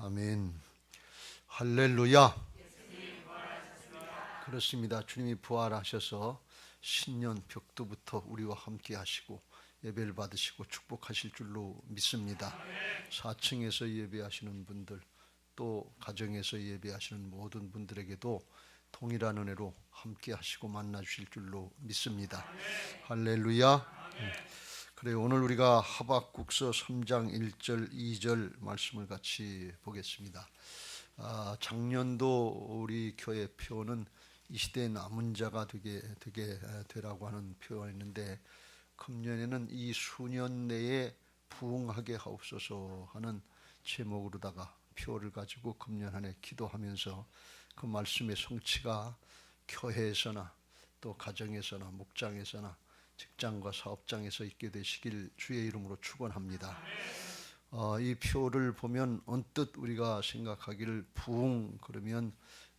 아멘. 할렐루야. 그렇습니다. 주님이 부활하셔서 신년 벽두부터 우리와 함께 하시고 예배를 받으시고 축복하실 줄로 믿습니다. 4층에서 예배하시는 분들, 또 가정에서 예배하시는 모든 분들에게도 동일한 은혜로 함께 하시고 만나 주실 줄로 믿습니다. 할렐루야. 그래요. 오늘 우리가 하박국서 3장 1절 2절 말씀을 같이 보겠습니다. 작년도 우리 교회 표어는 이 시대의 남은 자가 되게 되라고 하는 표현인데, 금년에는 이 수년 내에 부흥하게 하옵소서 하는 제목으로다가 표어를 가지고 금년 한 해 기도하면서 그 말씀의 성취가 교회에서나 또 가정에서나 목장에서나 직장과 사업장에서 있게 되시길 주의 이름으로 축원합니다. 이 표를 보면 언뜻 우리가 생각하기를 부흥 그러면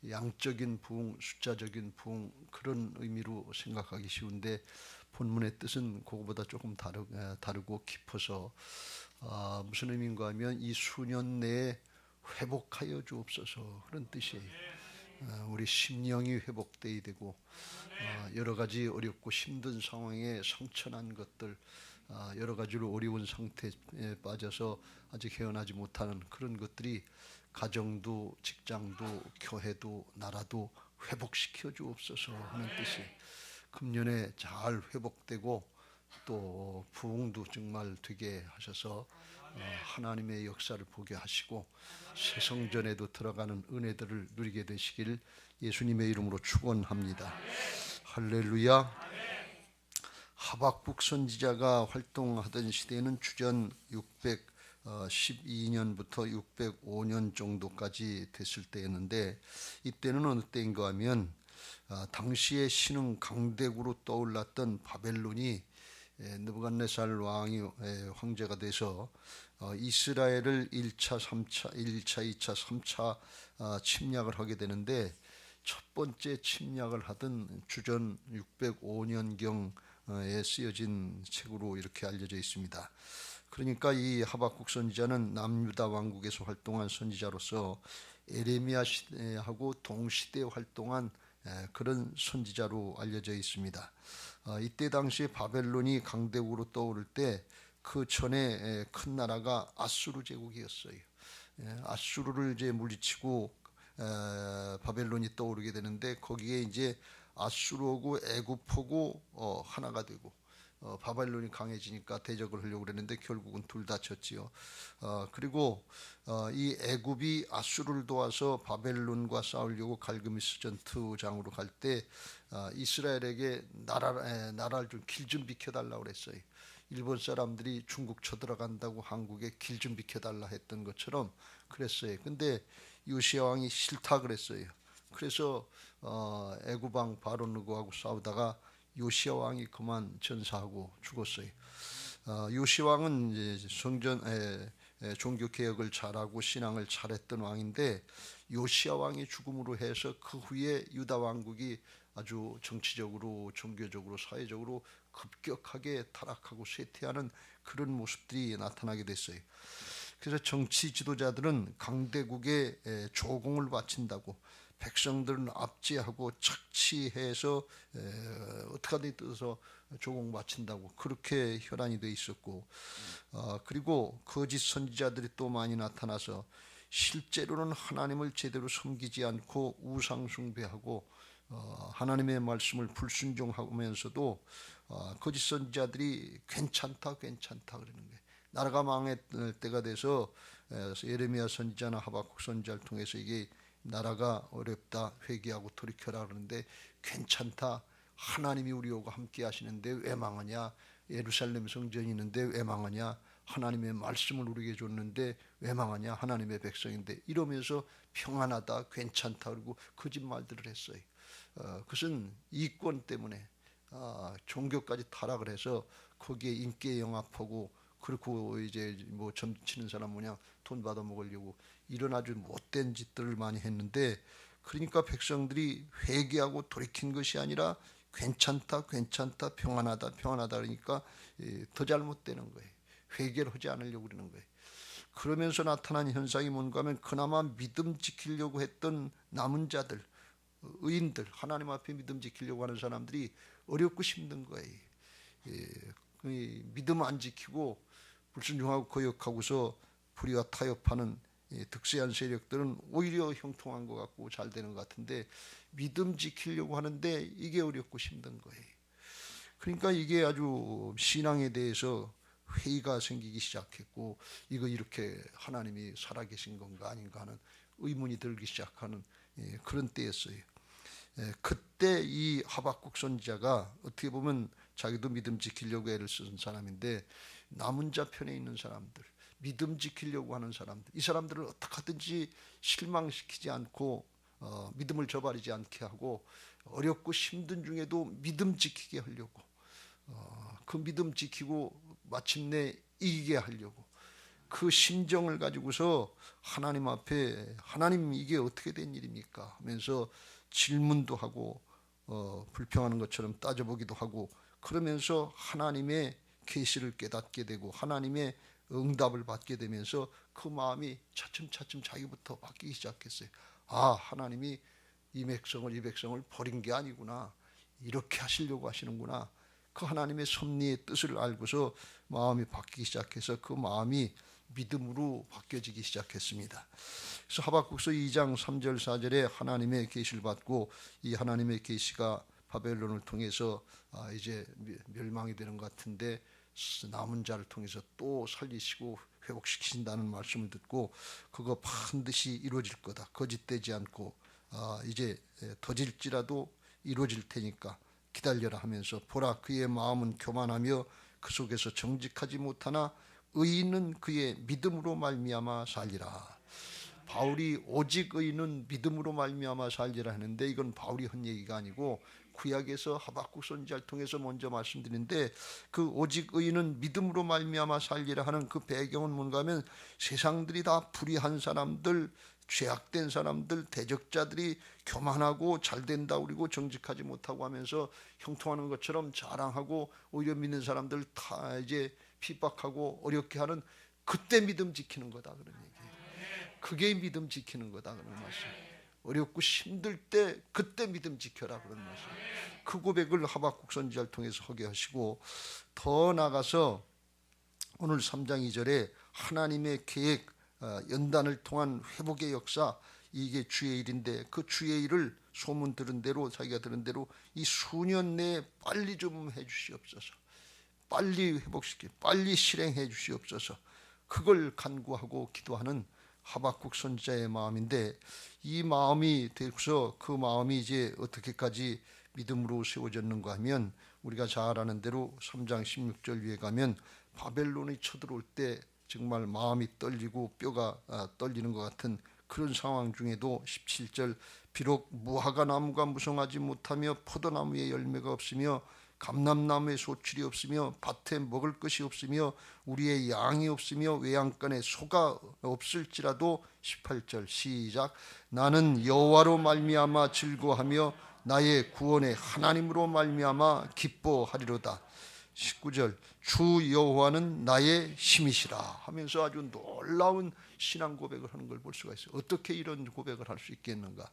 양적인 부흥, 숫자적인 부흥 그런 의미로 생각하기 쉬운데, 본문의 뜻은 그거보다 조금 다르고 깊어서 무슨 의미인가 하면 이 수년 내에 회복하여 주옵소서 그런 뜻이에요. 우리 심령이 회복되어야 되고, 여러 가지 어렵고 힘든 상황에 상처난 것들, 여러 가지로 어려운 상태에 빠져서 아직 헤어나지 못하는 그런 것들이 가정도 직장도 교회도 나라도 회복시켜 주옵소서 하는 뜻이, 금년에 잘 회복되고 또 부흥도 정말 되게 하셔서 하나님의 역사를 보게 하시고 새 성전에도 들어가는 은혜들을 누리게 되시길 예수님의 이름으로 축원합니다. 할렐루야. 하박국 선지자가 활동하던 시대는 주전 612년부터 605년 정도까지 됐을 때였는데, 이때는 어느 때인가 하면 당시의 신흥 강대국으로 떠올랐던 바벨론이 느부갓네살 왕이 황제가 돼서 이스라엘을 1차, 2차, 3차 침략을 하게 되는데, 첫 번째 침략을 하던 주전 605년경에 쓰여진 책으로 이렇게 알려져 있습니다. 그러니까 이 하박국 선지자는 남유다 왕국에서 활동한 선지자로서 에레미야 시대하고 동시대에 활동한 그런 선지자로 알려져 있습니다. 이때 당시에 바벨론이 강대국으로 떠오를 때 그 전에 큰 나라가 아수르 제국이었어요. 아수르를 이제 물리치고 바벨론이 떠오르게 되는데, 거기에 이제 아수르하고 애굽하고 하나가 되고, 바벨론이 강해지니까 대적을 하려고 그랬는데 결국은 둘 다 졌지요. 그리고 이 애굽이 아수르를 도와서 바벨론과 싸우려고 갈그미스 전투장으로 갈 때 이스라엘에게 나라를 좀 길 좀 비켜달라고 그랬어요. 일본 사람들이 중국 쳐들어간다고 한국에 길 좀 비켜달라 했던 것처럼 그랬어요. 근데 요시야 왕이 싫다 그랬어요. 그래서 애굽 왕 바로느고하고 싸우다가 요시야 왕이 그만 전사하고 죽었어요. 요시야 왕은 이제 종교 개혁을 잘하고 신앙을 잘했던 왕인데, 요시야 왕이 죽음으로 해서 그 후에 유다 왕국이 아주 정치적으로, 종교적으로, 사회적으로 급격하게 타락하고 쇠퇴하는 그런 모습들이 나타나게 됐어요. 그래서 정치 지도자들은 강대국에 조공을 바친다고, 백성들은 압제하고 착취해서 어떻게든 뜯어서 조공 바친다고 그렇게 혈안이 돼 있었고, 그리고 거짓 선지자들이 또 많이 나타나서 실제로는 하나님을 제대로 섬기지 않고 우상 숭배하고 하나님의 말씀을 불순종하면서도 거짓 선지자들이 괜찮다 그러는 거예요. 나라가 망할 때가 돼서 예레미야 선지자나 하박국 선지자를 통해서 이게 나라가 어렵다, 회개하고 돌이켜라 그러는데, 괜찮다, 하나님이 우리하고 함께 하시는데 왜 망하냐, 예루살렘 성전이 있는데 왜 망하냐, 하나님의 말씀을 우리에게 줬는데 왜 망하냐, 하나님의 백성인데, 이러면서 평안하다, 괜찮다 그리고 거짓말들을 했어요. 그것은 이권 때문에 종교까지 타락을 해서 거기에 인기에 영합하고, 그렇고 이제 뭐 점치는 사람 뭐냐 돈 받아 먹으려고 이런 아주 못된 짓들을 많이 했는데, 그러니까 백성들이 회개하고 돌이킨 것이 아니라 괜찮다 평안하다 그러니까 더 잘못되는 거예요. 회개를 하지 않으려고 그러는 거예요. 그러면서 나타난 현상이 뭔가 하면 그나마 믿음 지키려고 했던 남은 자들, 의인들, 하나님 앞에 믿음 지키려고 하는 사람들이 어렵고 힘든 거예요. 믿음 안 지키고 불순종하고 거역하고서 불의와 타협하는 득세한 세력들은 오히려 형통한 것 같고 잘 되는 것 같은데, 믿음 지키려고 하는데 이게 어렵고 힘든 거예요. 그러니까 이게 아주 신앙에 대해서 회의가 생기기 시작했고, 이거 이렇게 하나님이 살아계신 건가 아닌가 하는 의문이 들기 시작하는 그런 때였어요. 그때 이 하박국 선지자가 어떻게 보면 자기도 믿음 지키려고 애를 쓴 사람인데, 남은 자 편에 있는 사람들, 믿음 지키려고 하는 사람들, 이 사람들을 어떻게 하든지 실망시키지 않고 믿음을 저버리지 않게 하고, 어렵고 힘든 중에도 믿음 지키게 하려고, 그 믿음 지키고 마침내 이기게 하려고, 그 심정을 가지고서 하나님 앞에, 하나님 이게 어떻게 된 일입니까 하면서 질문도 하고 불평하는 것처럼 따져보기도 하고, 그러면서 하나님의 계시를 깨닫게 되고 하나님의 응답을 받게 되면서 그 마음이 차츰차츰 자기부터 바뀌기 시작했어요. 아, 하나님이 이 백성을 버린 게 아니구나, 이렇게 하시려고 하시는구나. 그 하나님의 섭리의 뜻을 알고서 마음이 바뀌기 시작해서 그 마음이 믿음으로 바뀌어지기 시작했습니다. 그래서 하박국서 2장 3절 4절에 하나님의 계시를 받고, 이 하나님의 계시가 바벨론을 통해서 이제 멸망이 되는 것 같은데 남은 자를 통해서 또 살리시고 회복시키신다는 말씀을 듣고, 그거 반드시 이루어질 거다, 거짓되지 않고 이제 더질지라도 이루어질 테니까 기다려라 하면서, 보라 그의 마음은 교만하며 그 속에서 정직하지 못하나 의인은 그의 믿음으로 말미암아 살리라. 바울이 오직 의인은 믿음으로 말미암아 살리라 하는데, 이건 바울이 한 얘기가 아니고 구약에서 하박국 선지자를 통해서 먼저 말씀드리는데, 그 오직 의인은 믿음으로 말미암아 살리라 하는 그 배경은 뭔가 하면, 세상들이 다 불의한 사람들, 죄악된 사람들, 대적자들이 교만하고 잘된다 그리고 정직하지 못하고 하면서 형통하는 것처럼 자랑하고 오히려 믿는 사람들 다 이제 핍박하고 어렵게 하는, 그때 믿음 지키는 거다 그런 얘기예요. 그게 믿음 지키는 거다 그런 말씀. 어렵고 힘들 때 그때 믿음 지켜라 그런 말씀. 그 고백을 하박국 선지자를 통해서 하게 하시고, 더 나가서 오늘 3장 2절에 하나님의 계획, 연단을 통한 회복의 역사, 이게 주의 일인데 그 주의 일을 소문 들은 대로, 자기가 들은 대로 이 수년 내에 빨리 좀 해주시옵소서, 빨리 회복시키, 빨리 실행해 주시옵소서, 그걸 간구하고 기도하는 하박국 선지자의 마음인데, 이 마음이 되고서 그 마음이 이제 어떻게까지 믿음으로 세워졌는가 하면, 우리가 잘 아는 대로 3장 16절 위에 가면 바벨론이 쳐들어올 때 정말 마음이 떨리고 뼈가 떨리는 것 같은 그런 상황 중에도 17절, 비록 무화과 나무가 무성하지 못하며 포도나무에 열매가 없으며 감람나무에 소출이 없으며 밭에 먹을 것이 없으며 우리의 양이 없으며 외양간에 소가 없을지라도, 18절 시작, 나는 여호와로 말미암아 즐거워하며 나의 구원의 하나님으로 말미암아 기뻐하리로다. 19절, 주 여호와는 나의 힘이시라 하면서 아주 놀라운 신앙 고백을 하는 걸 볼 수가 있어요. 어떻게 이런 고백을 할 수 있겠는가,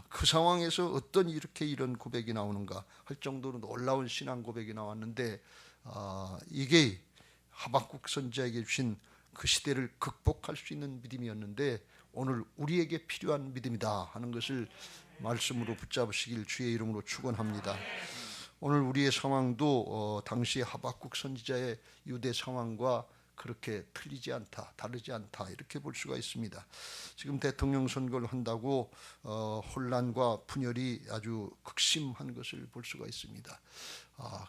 그 상황에서 어떤 이렇게 이런 고백이 나오는가 할 정도로 놀라운 신앙 고백이 나왔는데, 이게 하박국 선지자에게 주신 그 시대를 극복할 수 있는 믿음이었는데, 오늘 우리에게 필요한 믿음이다 하는 것을 말씀으로 붙잡으시길 주의 이름으로 축원합니다. 오늘 우리의 상황도 당시 하박국 선지자의 유대 상황과 그렇게 틀리지 않다, 다르지 않다, 이렇게 볼 수가 있습니다. 지금 대통령 선거를 한다고 혼란과 분열이 아주 극심한 것을 볼 수가 있습니다.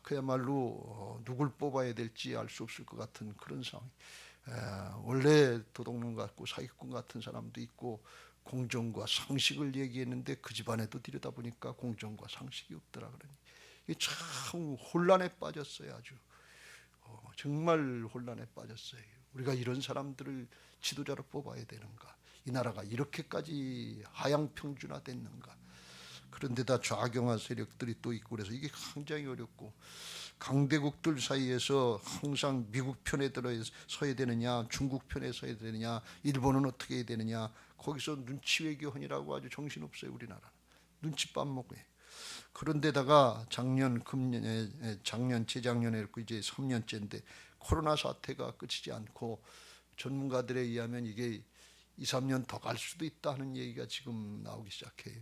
그야말로 누굴 뽑아야 될지 알 수 없을 것 같은 그런 상황. 원래 도둑놈 같고 사기꾼 같은 사람도 있고, 공정과 상식을 얘기했는데 그 집안에도 들여다보니까 공정과 상식이 없더라 그러니, 이게 참 혼란에 빠졌어요. 아주 정말 혼란에 빠졌어요. 우리가 이런 사람들을 지도자로 뽑아야 되는가, 이 나라가 이렇게까지 하향평준화됐는가, 그런데다 좌경화 세력들이 또 있고 그래서 이게 굉장히 어렵고, 강대국들 사이에서 항상 미국 편에 들어 서야 되느냐, 중국 편에 서야 되느냐, 일본은 어떻게 해야 되느냐, 거기서 눈치 외교헌이라고 아주 정신없어요. 우리나라는 눈치밥 먹어요. 그런데다가 작년 재작년에 했고 이제 3년째인데 코로나 사태가 끝이지 않고 전문가들에 의하면 이게 2, 3년 더 갈 수도 있다 하는 얘기가 지금 나오기 시작해요.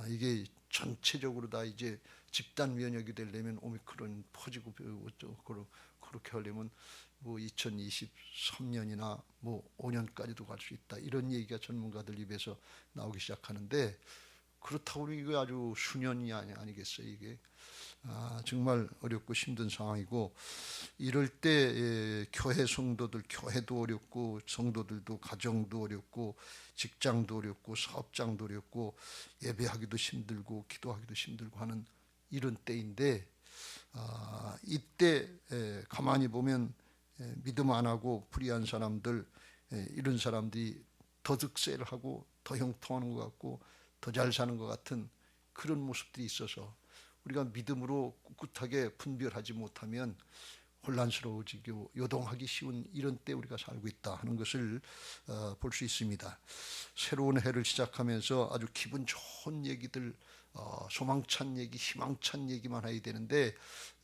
이게 전체적으로 다 이제 집단 면역이 되려면 오미크론 퍼지고 그렇게 하려면 뭐 2023년이나 뭐 5년까지도 갈 수 있다, 이런 얘기가 전문가들 입에서 나오기 시작하는데, 그렇다고 이거 아주 수년이 아니겠어요. 이게 정말 어렵고 힘든 상황이고, 이럴 때 교회 성도들, 교회도 어렵고 성도들도 가정도 어렵고 직장도 어렵고 사업장도 어렵고 예배하기도 힘들고 기도하기도 힘들고 하는 이런 때인데, 이때 가만히 보면 믿음 안 하고 불의한 사람들, 이런 사람들이 더 득세를 하고 더 형통하는 것 같고 더 잘 사는 것 같은 그런 모습들이 있어서 우리가 믿음으로 꿋꿋하게 분별하지 못하면 혼란스러워지고 요동하기 쉬운 이런 때 우리가 살고 있다 하는 것을 볼 수 있습니다. 새로운 해를 시작하면서 아주 기분 좋은 얘기들, 소망찬 얘기, 희망찬 얘기만 해야 되는데,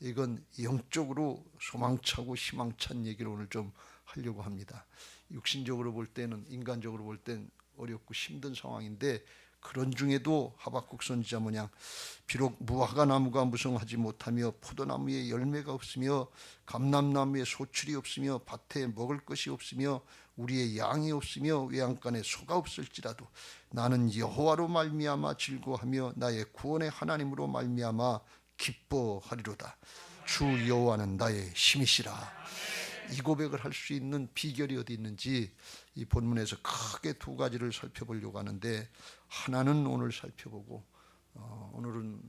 이건 영적으로 소망차고 희망찬 얘기를 오늘 좀 하려고 합니다. 육신적으로 볼 때는, 인간적으로 볼 땐 어렵고 힘든 상황인데, 그런 중에도 하박국 선지자 모양 비록 무화과 나무가 무성하지 못하며 포도나무에 열매가 없으며 감람나무에 소출이 없으며 밭에 먹을 것이 없으며 우리의 양이 없으며 외양간에 소가 없을지라도 나는 여호와로 말미암아 즐거워하며 나의 구원의 하나님으로 말미암아 기뻐하리로다. 주 여호와는 나의 힘이시라. 이 고백을 할 수 있는 비결이 어디 있는지 이 본문에서 크게 두 가지를 살펴보려고 하는데, 하나는 오늘 살펴보고, 오늘은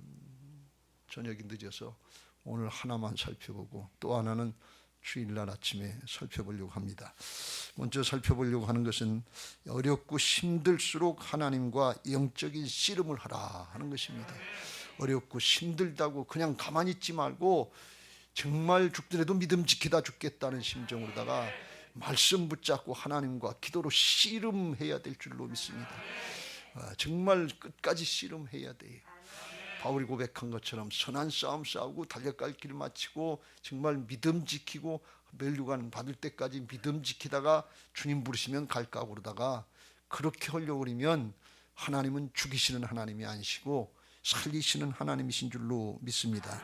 저녁이 늦어서 오늘 하나만 살펴보고, 또 하나는 주일날 아침에 살펴보려고 합니다. 먼저 살펴보려고 하는 것은 어렵고 힘들수록 하나님과 영적인 씨름을 하라 하는 것입니다. 어렵고 힘들다고 그냥 가만히 있지 말고 정말 죽더라도 믿음 지키다 죽겠다는 심정으로다가 말씀 붙잡고 하나님과 기도로 씨름해야 될 줄로 믿습니다. 정말 끝까지 씨름해야 돼요. 바울이 고백한 것처럼 선한 싸움 싸우고 달려갈 길 마치고 정말 믿음 지키고 멸류관 받을 때까지 믿음 지키다가 주님 부르시면 갈까 그러다가, 그렇게 하려고 그러면 하나님은 죽이시는 하나님이 아니시고 살리시는 하나님이신 줄로 믿습니다.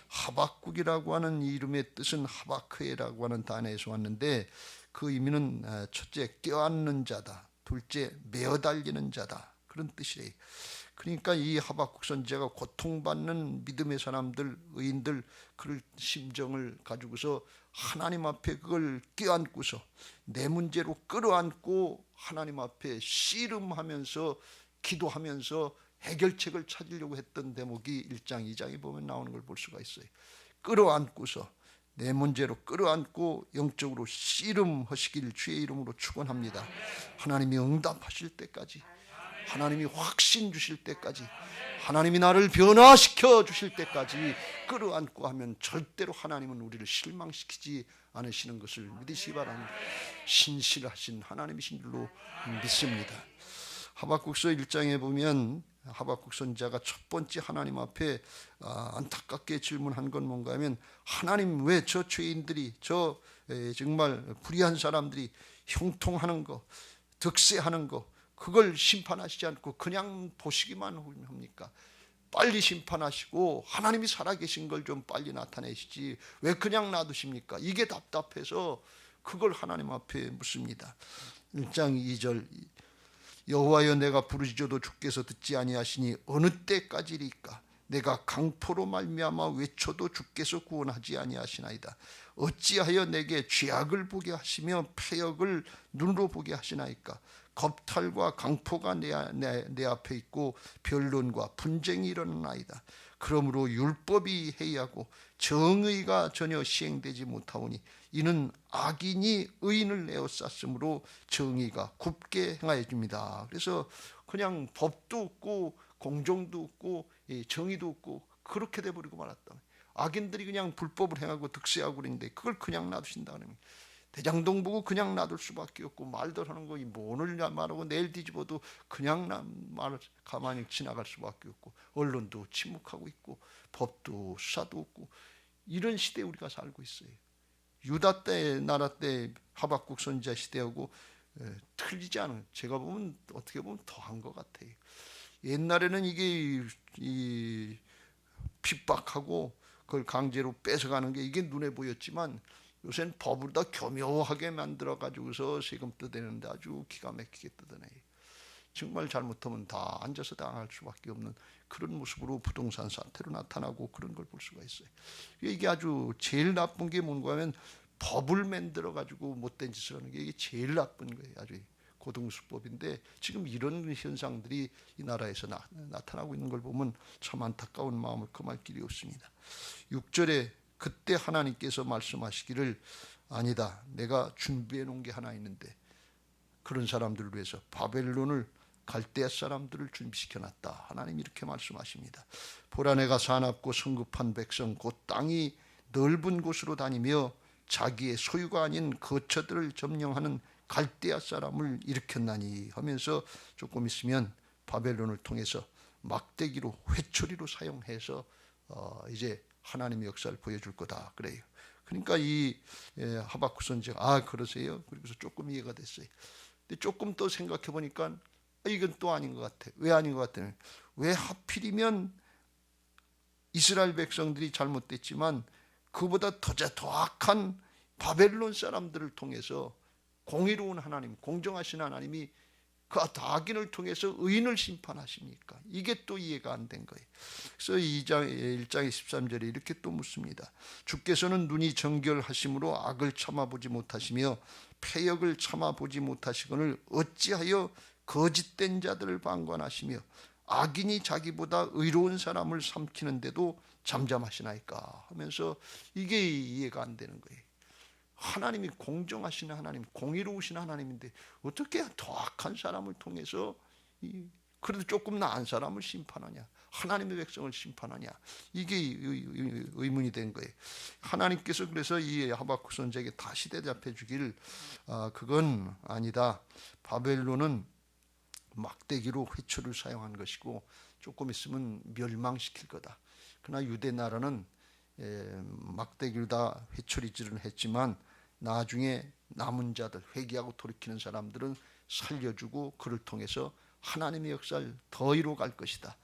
하박국이라고 하는 이름의 뜻은 하바크에라고 하는 단어에서 왔는데, 그 의미는 첫째 껴안는 자다, 둘째 메어 달리는 자다, 그런 뜻이래요. 그러니까 이 하박국 선지자가 고통받는 믿음의 사람들, 의인들, 그럴 심정을 가지고서 하나님 앞에 그걸 껴안고서 내 문제로 끌어안고 하나님 앞에 씨름하면서 기도하면서 해결책을 찾으려고 했던 대목이 1장 2장에 보면 나오는 걸 볼 수가 있어요. 끌어안고서 내 문제로 끌어안고 영적으로 씨름하시길 주의 이름으로 축원합니다. 하나님이 응답하실 때까지, 하나님이 확신 주실 때까지, 하나님이 나를 변화시켜 주실 때까지 끌어안고 하면 절대로 하나님은 우리를 실망시키지 않으시는 것을 믿으시기 바랍니다. 신실하신 하나님이신 줄로 믿습니다. 하박국서 1장에 보면 하박국 선지자가 첫 번째 하나님 앞에 안타깝게 질문한 건 뭔가 하면, 하나님 왜 저 죄인들이, 저 정말 불의한 사람들이 형통하는 거, 득세하는 거, 그걸 심판하시지 않고 그냥 보시기만 합니까? 빨리 심판하시고 하나님이 살아계신 걸 좀 빨리 나타내시지 왜 그냥 놔두십니까? 이게 답답해서 그걸 하나님 앞에 묻습니다. 1장 2절 여호와여 내가 부르짖어도 주께서 듣지 아니하시니 어느 때까지리까? 내가 강포로 말미암아 외쳐도 주께서 구원하지 아니하시나이다. 어찌하여 내게 죄악을 보게 하시며 패역을 눈으로 보게 하시나이까? 겁탈과 강포가 내 앞에 있고 변론과 분쟁이 일어나나이다. 그러므로 율법이 해이하고 정의가 전혀 시행되지 못하오니 이는 악인이 의인을 에워쌌으므로 정의가 굽게 행하여 줍니다. 그래서 그냥 법도 없고 공정도 없고 정의도 없고 그렇게 돼버리고 말았다. 악인들이 그냥 불법을 행하고 득세하고 그러는데 그걸 그냥 놔두신다 그러면 대장동 보고 그냥 놔둘 수밖에 없고, 말들 하는 거 오늘 말하고 내일 뒤집어도 그냥 말 가만히 지나갈 수밖에 없고, 언론도 침묵하고 있고 법도 수사도 없고, 이런 시대에 우리가 살고 있어요. 유다 때 나라 때 하박국 선지자 시대하고 틀리지 않은, 제가 보면 어떻게 보면 더한 것 같아요. 옛날에는 이게 이 핍박하고 그걸 강제로 뺏어가는 게 이게 눈에 보였지만, 요새는 법을 다 교묘하게 만들어 가지고서 세금 뜯어내는데 아주 기가 막히게 뜯어내요. 정말 잘못하면 다 앉아서 당할 수밖에 없는 그런 모습으로 부동산 사태로 나타나고 그런 걸 볼 수가 있어요. 이게 아주 제일 나쁜 게 뭔가 하면 법을 만들어 가지고 못된 짓을 하는 게 이게 제일 나쁜 거예요. 아주 고등수법인데 지금 이런 현상들이 이 나라에서 나타나고 있는 걸 보면 참 안타까운 마음을 금할 길이 없습니다. 6절에 그때 하나님께서 말씀하시기를, 아니다, 내가 준비해 놓은 게 하나 있는데 그런 사람들을 위해서 바벨론을, 갈대아 사람들을 준비시켜 놨다. 하나님 이렇게 말씀하십니다. 보라, 내가 사납고 성급한 백성 곧 땅이 넓은 곳으로 다니며 자기의 소유가 아닌 거처들을 점령하는 갈대아 사람을 일으켰나니 하면서 조금 있으면 바벨론을 통해서 막대기로, 회초리로 사용해서 이제 하나님의 역사를 보여줄 거다 그래요. 그러니까 이 하박국 선지자가 그러세요? 그래서 조금 이해가 됐어요. 근데 조금 또 생각해 보니까 이건 또 아닌 것 같아. 왜 아닌 것 같아요? 왜 하필이면 이스라엘 백성들이 잘못됐지만 그보다 더 악한 바벨론 사람들을 통해서 공의로운 하나님, 공정하신 하나님이 그 악인을 통해서 의인을 심판하십니까? 이게 또 이해가 안 된 거예요. 그래서 1장 13절에 이렇게 또 묻습니다. 주께서는 눈이 정결하심으로 악을 참아보지 못하시며 패역을 참아보지 못하시거늘 어찌하여 거짓된 자들을 방관하시며 악인이 자기보다 의로운 사람을 삼키는데도 잠잠하시나이까 하면서 이게 이해가 안 되는 거예요. 하나님이 공정하신 하나님, 공의로우신 하나님인데 어떻게 더 악한 사람을 통해서 그래도 조금 나은 사람을 심판하냐, 하나님의 백성을 심판하냐, 이게 의문이 된 거예요. 하나님께서 그래서 이 하박국 선지자에게 다시 대답해 주기를, 그건 아니다, 바벨론은 막대기로 회초를 사용한 것이고 조금 있으면 멸망시킬 거다. 그러나 유대 나라는 막대기로 다 회초리질을 했지만 나중에 남은 자들, 회개하고 돌이키는 사람들은 살려주고 그를 통해서 하나님의 역사를 더 이뤄갈 것이다.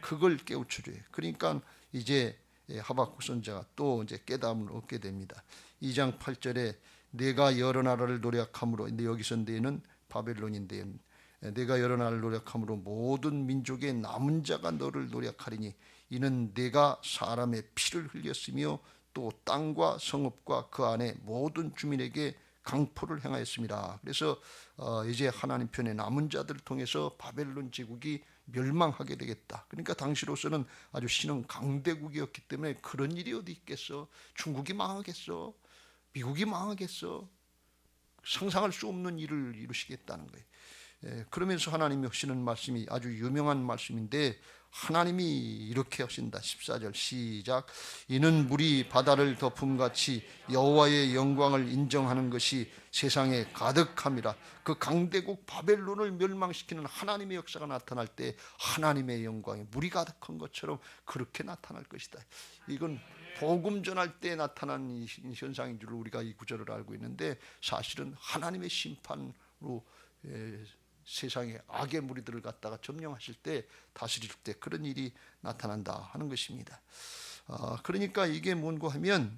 그걸 깨우쳐줘요. 그러니까 이제 하박국 선지자가 또 이제 깨달음을 얻게 됩니다. 2장 8절에 내가 여러 나라를 노력함으로, 근데 여기서 내는 바벨론인데, 내가 여러 나라를 노력함으로 모든 민족의 남은 자가 너를 노력하리니 이는 내가 사람의 피를 흘렸으며 또 땅과 성읍과 그 안에 모든 주민에게 강포를 행하였습니다. 그래서 이제 하나님 편의 남은 자들을 통해서 바벨론 제국이 멸망하게 되겠다. 그러니까 당시로서는 아주 신흥 강대국이었기 때문에 그런 일이 어디 있겠어. 중국이 망하겠어, 미국이 망하겠어. 상상할 수 없는 일을 이루시겠다는 거예요. 그러면서 하나님이 하시는 말씀이 아주 유명한 말씀인데, 하나님이 이렇게 하신다. 14절 시작. 이는 물이 바다를 덮음같이 여호와의 영광을 인정하는 것이 세상에 가득함이라. 그 강대국 바벨론을 멸망시키는 하나님의 역사가 나타날 때 하나님의 영광이 물이 가득한 것처럼 그렇게 나타날 것이다. 이건 복음 전할 때 나타난 현상인 줄 우리가 이 구절을 알고 있는데, 사실은 하나님의 심판으로 세상에 악의 무리들을 갖다가 점령하실 때, 다스릴 때 그런 일이 나타난다 하는 것입니다. 그러니까 이게 뭔가 하면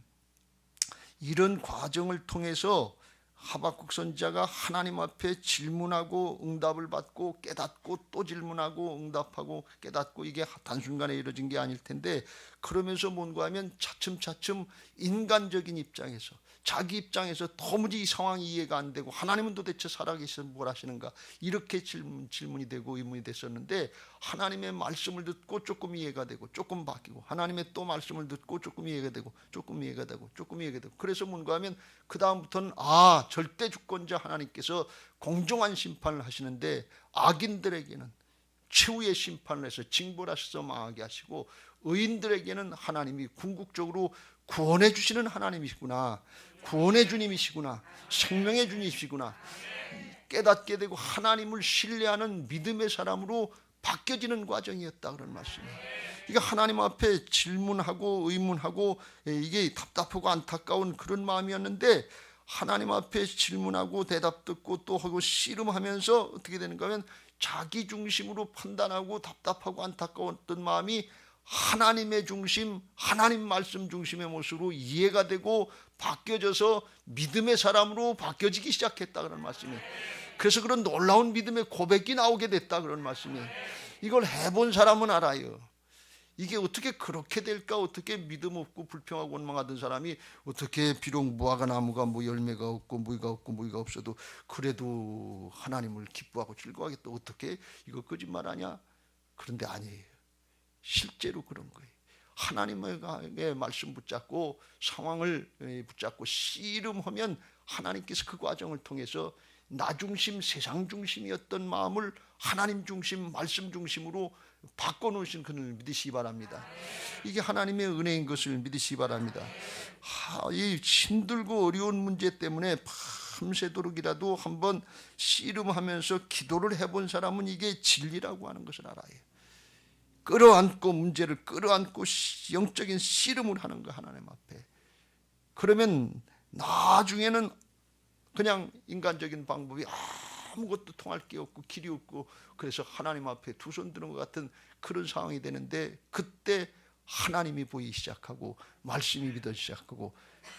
이런 과정을 통해서 하박국 선지자가 하나님 앞에 질문하고 응답을 받고 깨닫고 또 질문하고 응답하고 깨닫고, 이게 단순간에 이루어진 게 아닐 텐데, 그러면서 뭔가 하면 차츰차츰 인간적인 입장에서, 자기 입장에서 도무지 이 상황이 이해가 안 되고 하나님은 도대체 살아계셔서 뭘 하시는가, 이렇게 질문이 되고 의문이 됐었는데, 하나님의 말씀을 듣고 조금 이해가 되고 조금 바뀌고, 하나님의 또 말씀을 듣고 조금 이해가 되고 조금 이해가 되고 조금 이해가 되고, 그래서 뭔가 하면 그 다음부터는 절대 주권자 하나님께서 공정한 심판을 하시는데 악인들에게는 최후의 심판을 해서 징벌하셔서 망하게 하시고, 의인들에게는 하나님이 궁극적으로 구원해 주시는 하나님이시구나, 구원의 주님이시구나, 생명의 주님이시구나 깨닫게 되고 하나님을 신뢰하는 믿음의 사람으로 바뀌어지는 과정이었다 그런 말씀이에요. 이게 하나님 앞에 질문하고 의문하고 이게 답답하고 안타까운 그런 마음이었는데, 하나님 앞에 질문하고 대답 듣고 또 하고 씨름하면서 어떻게 되는가 하면 자기 중심으로 판단하고 답답하고 안타까웠던 마음이 하나님의 중심, 하나님 말씀 중심의 모습으로 이해가 되고 바뀌어져서 믿음의 사람으로 바뀌어지기 시작했다 그런 말씀이에요. 그래서 그런 놀라운 믿음의 고백이 나오게 됐다 그런 말씀이에요. 이걸 해본 사람은 알아요. 이게 어떻게 그렇게 될까? 어떻게 믿음 없고 불평하고 원망하던 사람이 어떻게 비록 무화과 나무가 뭐 열매가 없고 무이가 없고 무이가 없어도 그래도 하나님을 기뻐하고 즐거워하겠다, 어떻게 이거 거짓말하냐? 그런데 아니에요. 실제로 그런 거예요. 하나님의 말씀 붙잡고 상황을 붙잡고 씨름하면 하나님께서 그 과정을 통해서 나 중심, 세상 중심이었던 마음을 하나님 중심, 말씀 중심으로 바꿔놓으신 그를 믿으시기 바랍니다. 이게 하나님의 은혜인 것을 믿으시기 바랍니다. 이 힘들고 어려운 문제 때문에 밤새도록이라도 한번 씨름하면서 기도를 해본 사람은 이게 진리라고 하는 것을 알아요. 끌어안고 문제를 끌어안고 영적인 씨름을 하는 거 하나님 앞에. 그러면 나중에는 그냥 인간적인 방법이 아무것도 통할 게 없고 길이 없고 그래서 하나님 앞에 두 손 드는 것 같은 그런 상황이 되는데, 그때 하나님이 보이기 시작하고 말씀이 믿어지기 시작하고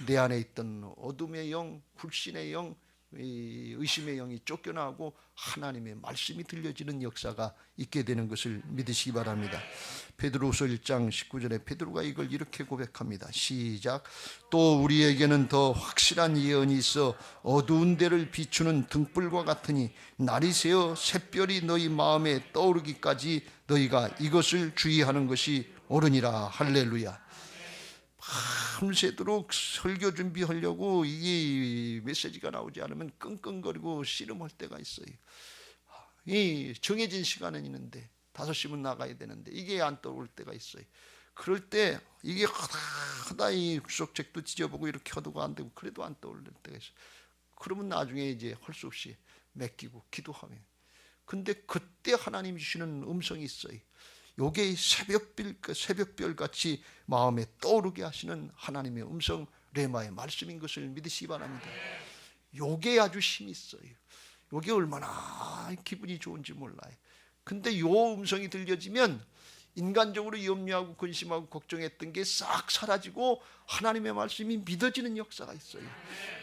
내 안에 있던 어둠의 영, 불신의 영, 의심의 영이 쫓겨나고 하나님의 말씀이 들려지는 역사가 있게 되는 것을 믿으시기 바랍니다. 베드로후서 1장 19절에 베드로가 이걸 이렇게 고백합니다. 시작. 또 우리에게는 더 확실한 예언이 있어 어두운 데를 비추는 등불과 같으니 날이 새어 샛별이 너희 마음에 떠오르기까지 너희가 이것을 주의하는 것이 옳으니라. 할렐루야. 밤새도록 설교 준비하려고 이 메시지가 나오지 않으면 끙끙거리고 씨름할 때가 있어요. 이 정해진 시간은 있는데 5시면 나가야 되는데 이게 안 떠올 때가 있어요. 그럴 때 이게 하다 이 구속책도 찢어보고 이렇게 하다가 안 되고 그래도 안 떠올 때가 있어요. 그러면 나중에 이제 할 수 없이 맡기고 기도하면, 근데 그때 하나님 주시는 음성이 있어요. 요게 새벽별 같이 마음에 떠오르게 하시는 하나님의 음성, 레마의 말씀인 것을 믿으시기 바랍니다. 요게 아주 힘이 있어요. 요게 얼마나 기분이 좋은지 몰라요. 근데 요 음성이 들려지면 인간적으로 염려하고 근심하고 걱정했던 게 싹 사라지고 하나님의 말씀이 믿어지는 역사가 있어요.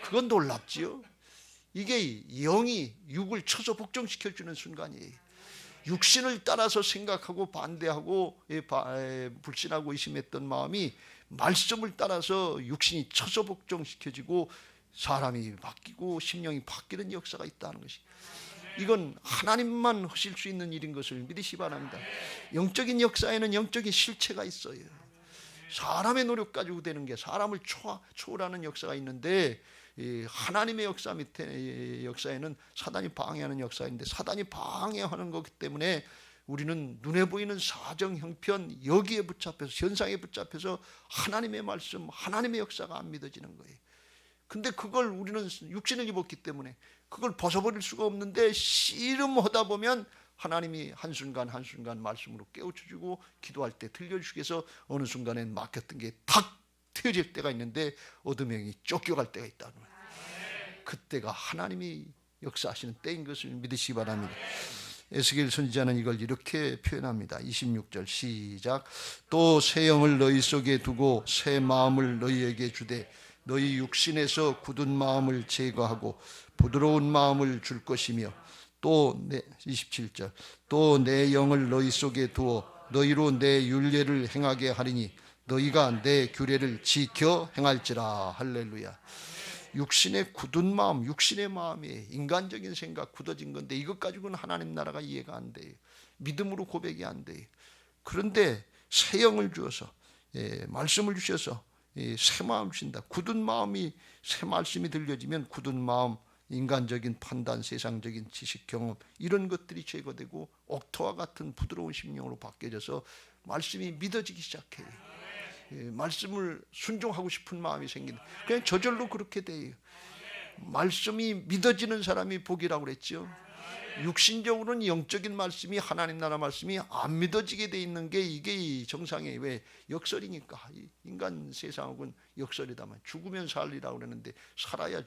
그건 놀랍지요. 이게 영이 육을 쳐서 복종시켜주는 순간이에요. 육신을 따라서 생각하고 반대하고 불신하고 의심했던 마음이 말씀을 따라서 육신이 쳐서 복종시켜지고 사람이 바뀌고 심령이 바뀌는 역사가 있다는 것이, 이건 하나님만 하실 수 있는 일인 것을 믿으시기 바랍니다. 영적인 역사에는 영적인 실체가 있어요. 사람의 노력 가지고 되는 게, 사람을 초월하는 역사가 있는데 하나님의 역사 밑에 역사에는 사단이 방해하는 역사인데, 사단이 방해하는 거기 때문에 우리는 눈에 보이는 사정 형편 여기에 붙잡혀서, 현상에 붙잡혀서 하나님의 말씀, 하나님의 역사가 안 믿어지는 거예요. 근데 그걸 우리는 육신을 입었기 때문에 그걸 벗어버릴 수가 없는데, 씨름하다 보면 하나님이 한순간 한순간 말씀으로 깨우쳐주고 기도할 때 들려주시기 위해서 어느 순간엔 막혔던 게 탁 트여질 때가 있는데 어둠의 영이 쫓겨갈 때가 있다는 거예요. 그때가 하나님이 역사하시는 때인 것을 믿으시기 바랍니다. 에스겔 선지자는 이걸 이렇게 표현합니다. 26절 시작. 또 새 영을 너희 속에 두고 새 마음을 너희에게 주되 너희 육신에서 굳은 마음을 제거하고 부드러운 마음을 줄 것이며, 또 27절 또 내 영을 너희 속에 두어 너희로 내 율례를 행하게 하리니 너희가 내 규례를 지켜 행할지라. 할렐루야. 육신의 굳은 마음, 육신의 마음이 인간적인 생각 굳어진 건데 이것 가지고는 하나님 나라가 이해가 안 돼요. 믿음으로 고백이 안 돼요. 그런데 새 영을 주어서 말씀을 주셔서 새 마음 주신다. 굳은 마음이 새 말씀이 들려지면 굳은 마음 인간적인 판단, 세상적인 지식, 경험 이런 것들이 제거되고 옥토와 같은 부드러운 심령으로 바뀌어져서 말씀이 믿어지기 시작해요. 말씀을 순종하고 싶은 마음이 생긴다. 그냥 저절로 그렇게 돼요. 말씀이 믿어지는 사람이 복이라고 그랬죠. 육신적으로는 영적인 말씀이, 하나님 나라 말씀이 안 믿어지게 돼 있는 게 이게 정상의 왜 역설이니까. 인간 세상은 역설이다만 죽으면 살리라고 그랬는데 살아야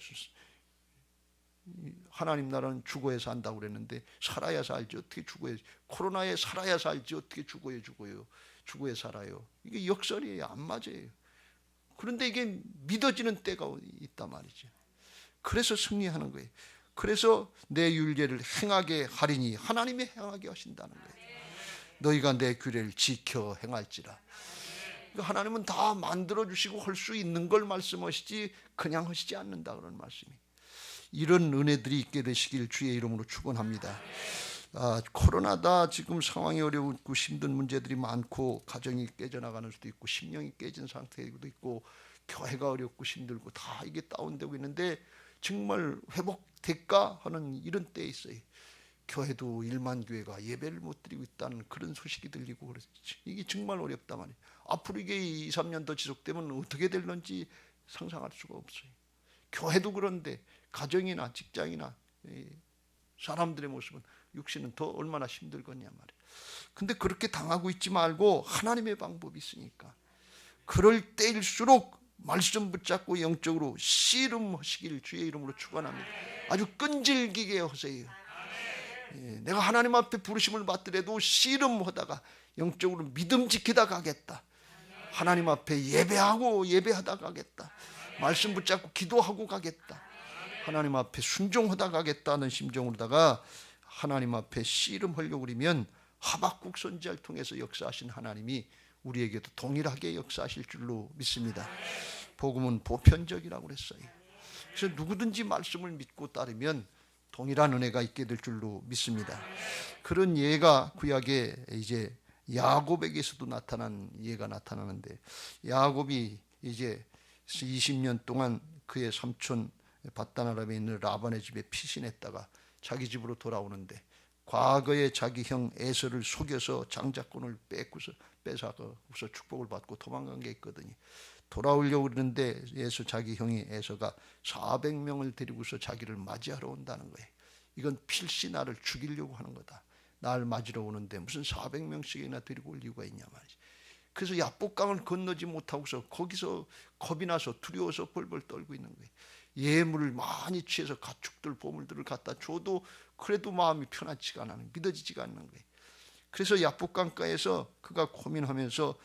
하나님 나라는 죽어야 산다고 그랬는데 살아야 살지 어떻게 죽어야, 코로나에 살아야 살지 어떻게 죽어야 살아요. 이게 역설이에요. 안 맞아요. 그런데 이게 믿어지는 때가 있단 말이죠. 그래서 승리하는 거예요. 그래서 내 율례를 행하게 하리니 하나님이 행하게 하신다는 거예요. 너희가 내 규례를 지켜 행할지라. 하나님은 다 만들어주시고 할 수 있는 걸 말씀하시지 그냥 하시지 않는다 그런 말씀이. 이런 은혜들이 있게 되시길 주의 이름으로 축원합니다. 코로나다 지금 상황이 어렵고 힘든 문제들이 많고 가정이 깨져나가는 수도 있고 심령이 깨진 상태도 있고 교회가 어렵고 힘들고 다 이게 다운되고 있는데 정말 회복될까 하는 이런 때에 있어요. 교회도 1만 교회가 예배를 못 드리고 있다는 그런 소식이 들리고 그렇지. 이게 정말 어렵다 말이에요. 앞으로 이게 2, 3년 더 지속되면 어떻게 될런지 상상할 수가 없어요. 교회도 그런데 가정이나 직장이나 사람들의 모습은 육신은 더 얼마나 힘들겠냐 말이에요. 근데 그렇게 당하고 있지 말고 하나님의 방법이 있으니까 그럴 때일수록 말씀 붙잡고 영적으로 씨름하시길 주의 이름으로 축원합니다. 아주 끈질기게 하세요. 내가 하나님 앞에 부르심을 받더라도 씨름하다가 영적으로 믿음 지키다 가겠다. 하나님 앞에 예배하다 가겠다. 말씀 붙잡고 기도하고 가겠다. 하나님 앞에 순종하다 가겠다는 심정으로다가 하나님 앞에 씨름하려고 그러면 하박국 선지자를 통해서 역사하신 하나님이 우리에게도 동일하게 역사하실 줄로 믿습니다. 복음은 보편적이라고 그랬어요. 그래서 누구든지 말씀을 믿고 따르면 동일한 은혜가 있게 될 줄로 믿습니다. 그런 예가 구약에 이제 야곱에게서도 나타난 예가 나타나는데, 야곱이 이제 20년 동안 그의 삼촌 밧단아람에 있는 라반의 집에 피신했다가 자기 집으로 돌아오는데 과거에 자기 형 에서를 속여서 장자권을 뺏어서 축복을 받고 도망간 게 있거든요. 돌아오려고 그러는데 자기 형이 에서가 400명을 데리고서 자기를 맞이하러 온다는 거예요. 이건 필시 나를 죽이려고 하는 거다. 나를 맞으러 오는데 무슨 400명씩이나 데리고 올 이유가 있냐 말이지. 그래서 야복강을 건너지 못하고서 거기서 겁이 나서 두려워서 벌벌 떨고 있는 거예요. 예물을 많이 취해서 가축들 보물들을 갖다 줘도 그래도 마음이 편하지가 않아요. 믿어지지가 않는 거예요. 그래서 야복강가에서 그가 고민하면서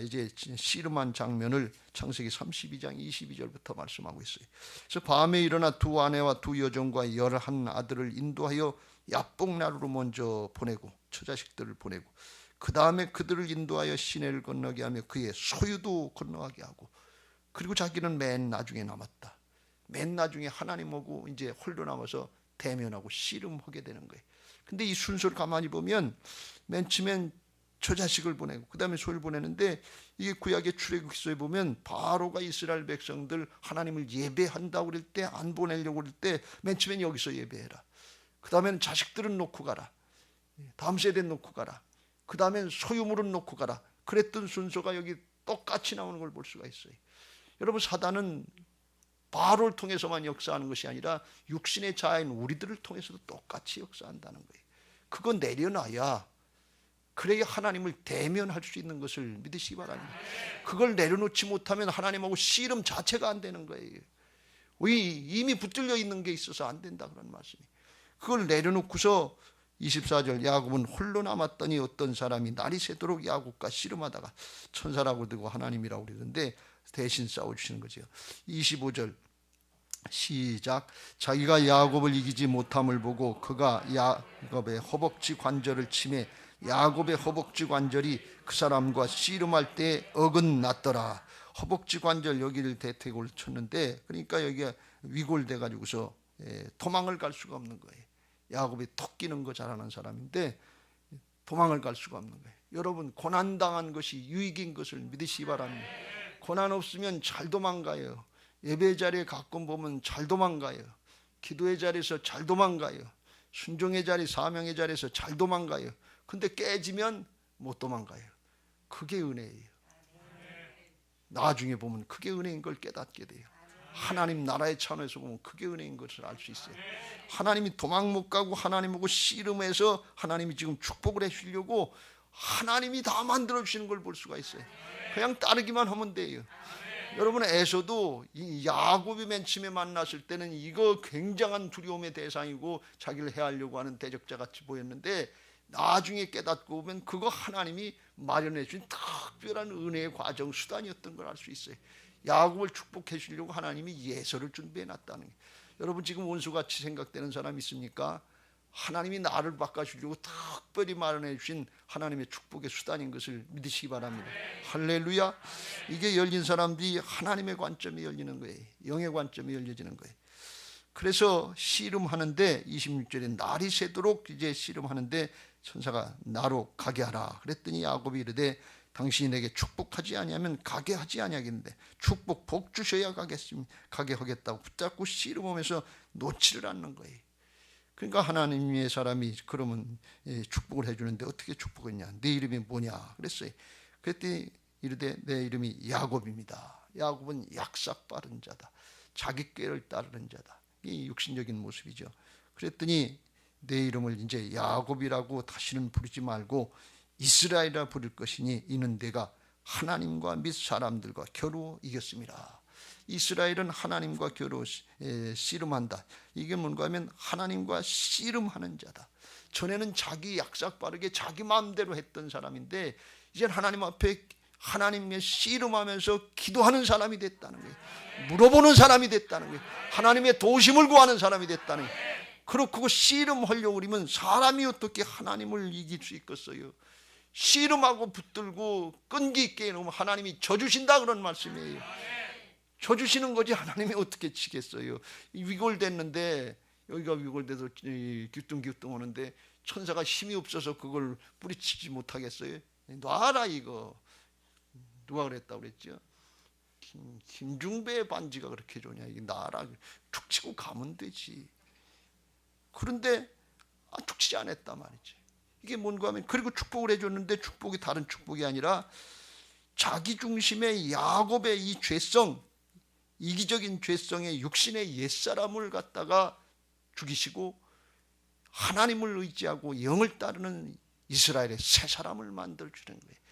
이제 씨름한 장면을 창세기 32장 22절부터 말씀하고 있어요. 그래서 밤에 일어나 두 아내와 두 여종과 11 아들을 인도하여 야복나루로 먼저 보내고 처자식들을 보내고 그 다음에 그들을 인도하여 시내를 건너게 하며 그의 소유도 건너가게 하고 그리고 자기는 맨 나중에 남았다. 맨 나중에 하나님하고 이제 홀로 남아서 대면하고 씨름하게 되는 거예요. 근데 이 순서를 가만히 보면 맨 처음엔 처자식을 보내고 그 다음에 소유를 보내는데 이게 구약의 출애굽기서에 보면 바로가 이스라엘 백성들 하나님을 예배한다고 그럴 때 안 보내려고 그럴 때 맨 처음엔 여기서 예배해라. 그 다음에는 자식들은 놓고 가라. 다음 세대는 놓고 가라. 그 다음엔 소유물은 놓고 가라. 그랬던 순서가 여기 똑같이 나오는 걸 볼 수가 있어요. 여러분, 사단은 바로를 통해서만 역사하는 것이 아니라 육신의 자아인 우리들을 통해서도 똑같이 역사한다는 거예요. 그거 내려놔야 그래야 하나님을 대면할 수 있는 것을 믿으시기 바랍니다. 그걸 내려놓지 못하면 하나님하고 씨름 자체가 안 되는 거예요. 이미 붙들려 있는 게 있어서 안 된다 그런 말씀이. 그걸 내려놓고서 24절 야곱은 홀로 남았더니 어떤 사람이 날이 새도록 야곱과 씨름하다가 천사라고 들고 하나님이라고 그러는데 대신 싸워주시는 거죠. 25절 시작. 자기가 야곱을 이기지 못함을 보고 그가 야곱의 허벅지 관절을 치매 야곱의 허벅지 관절이 그 사람과 씨름할 때 어긋났더라. 허벅지 관절 여기를 대퇴골 쳤는데 그러니까 여기가 위골돼 가지고서 도망을 갈 수가 없는 거예요. 야곱이 턱 끼는 거 잘하는 사람인데 도망을 갈 수가 없는 거예요. 여러분, 고난당한 것이 유익인 것을 믿으시기 바랍니다. 고난 없으면 잘 도망가요. 예배 자리에 가끔 보면 잘 도망가요. 기도의 자리에서 잘 도망가요. 순종의 자리, 사명의 자리에서 잘 도망가요. 근데 깨지면 못 도망가요. 그게 은혜예요. 나중에 보면 그게 은혜인 걸 깨닫게 돼요. 하나님 나라의 차원에서 보면 그게 은혜인 것을 알 수 있어요. 하나님이 도망 못 가고 하나님하고 씨름해서 하나님이 지금 축복을 해주려고 하나님이 다 만들어주시는 걸 볼 수가 있어요. 그냥 따르기만 하면 돼요. 여러분, 에서도 이 야곱이 맨 처음에 만났을 때는 이거 굉장한 두려움의 대상이고 자기를 해하려고 하는 대적자 같이 보였는데 나중에 깨닫고 보면 그거 하나님이 마련해 준 특별한 은혜의 과정 수단이었던 걸 알 수 있어요. 야곱을 축복해 주려고 하나님이 예서를 준비해 놨다는 게. 여러분, 지금 원수같이 생각되는 사람 있습니까? 하나님이 나를 바꿔주려고 특별히 마련해 주신 하나님의 축복의 수단인 것을 믿으시기 바랍니다. 할렐루야. 이게 열린 사람들이 하나님의 관점이 열리는 거예요. 영의 관점이 열려지는 거예요. 그래서 씨름하는데 26절에 날이 새도록 이제 씨름하는데 천사가 나로 가게 하라 그랬더니 야곱이 이르되 당신이 내게 축복하지 아니하면 가게 하지 아니하겠는데 축복 복 주셔야 가게 하겠다고 붙잡고 씨름하면서 놓지를 않는 거예요. 그러니까 하나님의 사람이 그러면 축복을 해주는데 어떻게 축복했냐? 내 이름이 뭐냐? 그랬어요. 그랬더니 이르되 내 이름이 야곱입니다. 야곱은 약삭 빠른 자다. 자기 꾀를 따르는 자다. 이 육신적인 모습이죠. 그랬더니 내 이름을 이제 야곱이라고 다시는 부르지 말고 이스라엘이라 부를 것이니 이는 내가 하나님과 및 사람들과 겨루 이겼습니다. 이스라엘은 하나님과 겨루 씨름한다. 이게 뭔가 하면 하나님과 씨름하는 자다. 전에는 자기 약삭 빠르게 자기 마음대로 했던 사람인데 이제 하나님 앞에 하나님의 씨름하면서 기도하는 사람이 됐다는 거예요. 물어보는 사람이 됐다는 거예요. 하나님의 도심을 구하는 사람이 됐다는 거예요. 그렇고 씨름하려고 그러면 사람이 어떻게 하나님을 이길 수 있겠어요? 씨름하고 붙들고 끈기 있게 해놓으면 하나님이 져주신다 그런 말씀이에요. 져주시는 거지 하나님이 어떻게 치겠어요? 위골됐는데 여기가 위골돼서 기뚱기뚱 하는데 천사가 힘이 없어서 그걸 뿌리치지 못하겠어요? 놔라 이거. 누가 그랬다고 그랬죠? 김중배의 반지가 그렇게 좋냐? 이게 놔라. 툭 치고 가면 되지. 그런데 툭 치지 않았단 말이지. 이게 뭔가 하면 그리고 축복을 해줬는데 축복이 다른 축복이 아니라 자기 중심의 야곱의 이 죄성, 이기적인 죄성의 육신의 옛사람을 갖다가 죽이시고 하나님을 의지하고 영을 따르는 이스라엘의 새 사람을 만들어주는 거예요.